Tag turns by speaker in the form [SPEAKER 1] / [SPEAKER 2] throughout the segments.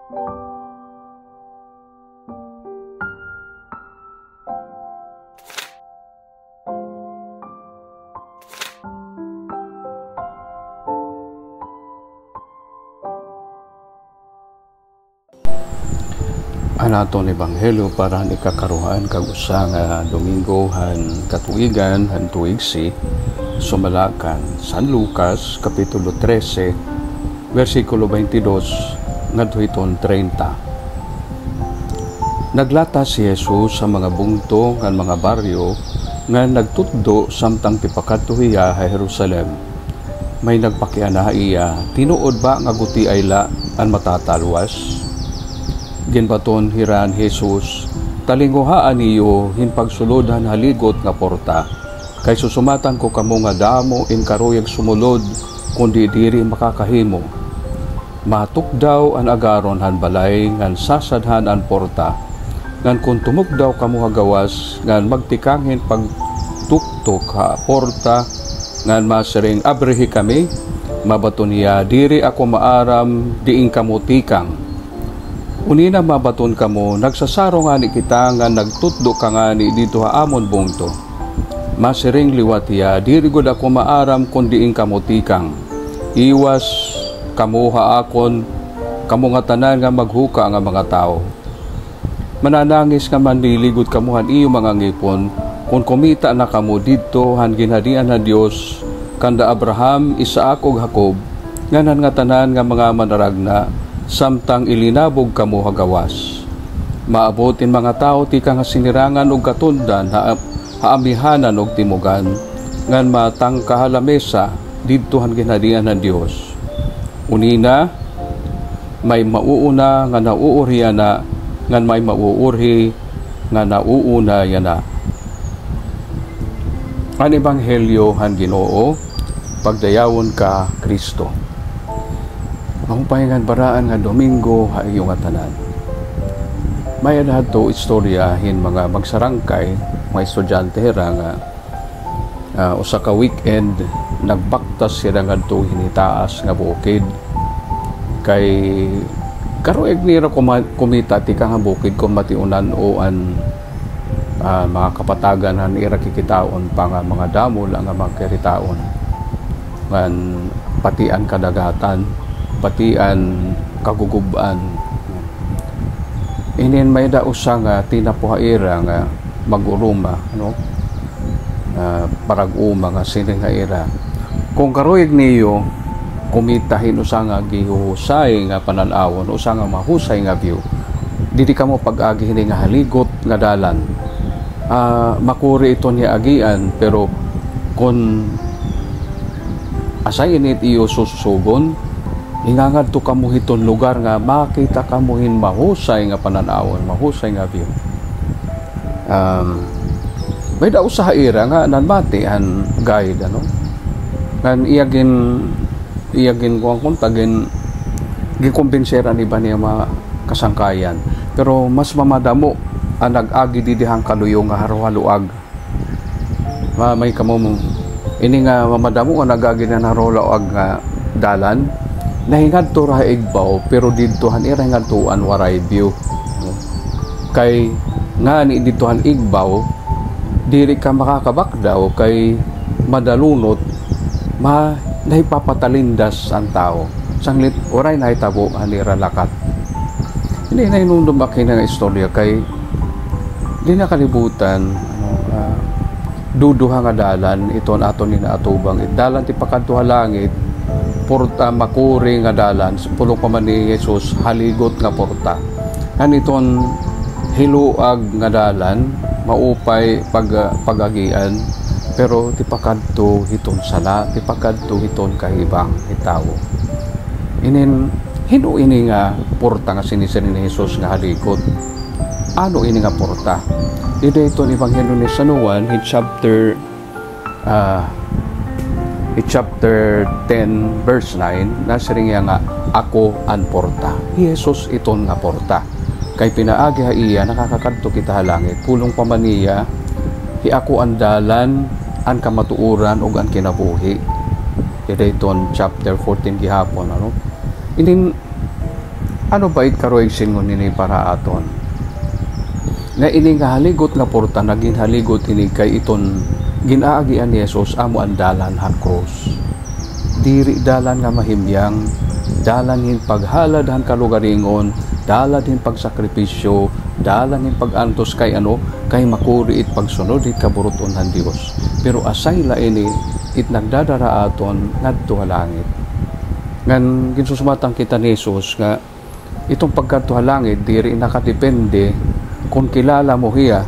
[SPEAKER 1] Anaton ebanghelyo para ni kakaruhan kag usa nga Domingo han katuigan han tuigsi sumalakan San Lucas kapitulo 13 versikulo 22 ngadto hiton 30. Naglata si Jesus sa mga bungto ngan mga baryo nga nagtuddo samtang tipakadto hiya ha Jerusalem. May nagpakiana iya, tinuod ba nga guti ayla an matatalwas? Ginbaton hiran Jesus, talinguhaan niyo hinpagsulodhan haligot nga porta, kay susumatan ko kamo nga damo in karuyag sumulod, kundi diri makakahimo. Matukdaw an agaron han balay, ngan sasadhan an porta, ngan kung tumugdaw kamo hagawas, ngan magtikanghin pagtuktok ha porta, ngan masering abrihi kami, mabaton niya, diri ako maaram, diing kamo tikang. Unina mabaton kamo, nagsasaro nga ni kita nga nagtutdo ka nga ni dito ha amon bungto. Masiring liwat ya, diri gud ako maaram kundiing kamo tikang. Iwas kamo ha akon, kamo nga tanan nga maghuka nga mga tao. Mananangis nga manliligod kamo han iyo mga ngipon, kung kumita na kamo dito han ginhadian na Dios kanda Abraham, Isaac ug Jacob, nganan nga tanan nga mga manaragna, samtang ilinabog kamo hagawas. Maabotin mga tao ti ka nga sinirangan og katundan haamihanan og timugan ngan matang kahalamesa didto han ginhadian ng Dios. Unina may mauuna nga nauuriya na ngan may mauurhi nga nauuna yana. Ang ebanghelyo han Ginoo, pagdayawon ka Kristo. Mahupahingan baraan nga Domingo ha iyong tanan. May adto istoryahin mga magsarangkay, mga estudyante hera nga usa ka weekend nagbaktas sila ngadto hinitaas nga bukid. Kay karoeg nira kumita ti ka nga bukid kung matiunan o an mga kapatagan han ira kikitaon pa nga mga damo lang nga magkiritaon. Ngan patian kadagatan, patian kaguguban. Inin may usa nga tinapuhaira nga maguruma, no? Parag-uma nga sining nga ira. Kung karoyeg niyo kumitahin usa nga gihusay nga pananawon, usa nga mahusay nga view, dili ka mo pag-agihin nga haligot nga dalan. Makuri ito niya agian, pero kung asay init iyo susugon, ingangad to kamo hiton lugar nga makita kamuhin mahusay nga pananawon, mahusay nga view. May daw sa ira nga nanmati han guide, ano? Ngan iyagin ko ang tagin gikombenseran iba niya mga kasangkayan. Pero mas mamadamo ang nag-agi didihang kaluyong nga haruhaluag. May kamo ini nga mamadamo ang nag-agi na haruhaluag nga dalan. Nahingad to ra igbaw, pero dito han ira hingad tuan waray view, no? Kay nga ni dito han igbaw, diri ka makakabakdaw kay madalunot, nahipapatalindas ang tao. Sanglit oray nahitabo han ira lakat. Hindi na inundom akin nga istorya kay di na kalibutan, duduha nga dalan iton aton ni naatubang dalan ti pakadto ha langit. Porta makuri nga dalan, pulong pa man ni Jesus haligot nga porta. Aniton hiluag nga dalan, maupay pagagian, pero tipakadto hiton sala, tipakadto hiton kahibang itawo. Inin hino ini nga porta nga sinisirin ni Jesus nga haligot. Ano ini nga porta? Ito ni Ebanghelyo ni San Juan in chapter 10 verse 9, nasiring nga ako an porta. Jesus iton nga porta. Kay pinaagi ha iya nakakakadto kita halangit, pulong pamaniya hi ako ang dalan, an kamatuuran ug an kinabuhi. Ito chapter 14 gihapon, ano? Inin Ano ba karoy singon nini para aton? Nga ini nga haligot nga porta naging haligot ini kay iton ginaagian ni Jesus amo ang dalan han krus. Diri dalan nga mahimyang, dalan hin paghalad han kalugaringon, dalan hin pagsakripisyo, dalan hin pagantos kay kay makuri it pagsunod it kaburuton han Dios. Pero asay la ini it nagdadara aton ngadto langit. Ngan ginsusumatang kita ni Jesus nga itong pagkadto langit diri nakadepende kung kilala mo hiya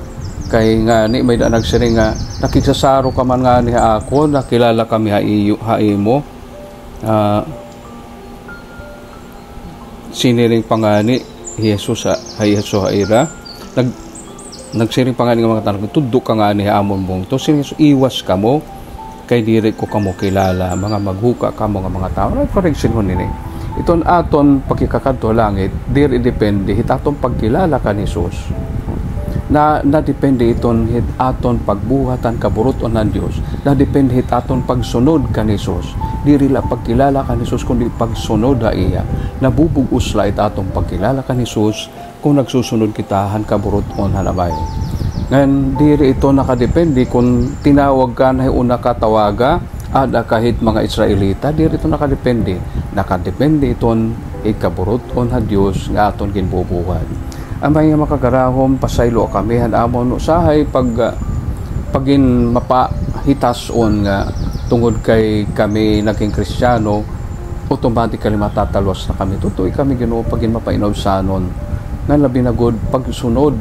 [SPEAKER 1] kay nga ni may nagsiring nga nakigsasaro ka man nga ni ako nakilala kami haimo siniring pangani Jesus haira nagsiring pangani nga mga tanong tuddo ka nga ni amon mong to iwas ka mo kay diri ko kamo kilala mga maghuka kamo nga mga tao ay correction ho nini iton aton pagkikakadto langit diri depende hitaton pagkilala ka ni Jesus na depende iton hit aton pagbuhatan kaburuton ng Dios na depende hit aton pagsunod ka ni Jesus diri la pagkilala ka ni Jesus kundi pagsunod iya nabubugos la it atong pagkilala ka ni Jesus kung nagsusunod kita han kaburuton hanabay ngan diri ito nakadepende kung tinawag ka na una katawaga ada kahit mga Israelita diri ito nakadepende iton ikaburuton ha Dios nga aton ginbubuhat amay nga makagarahom pasaylo kami han amon usahay pagin mapahitason nga tungod kay kami naging Kristiyano automatically matatalos na kami tutoy kami Ginoo pagin mapainawsanon nga labi na gud pagsunod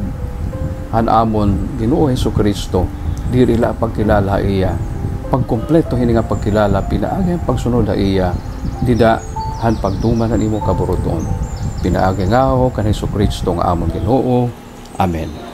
[SPEAKER 1] han amon Ginoo Hesukristo diri la pagkilala iya pagkompleto hini nga pagkilala pinaagi ang pagsunod iya dida han pagtuman han imo kaburuton pinaagi nga ako kan Hesukristo nga amon Ginoo. Amen.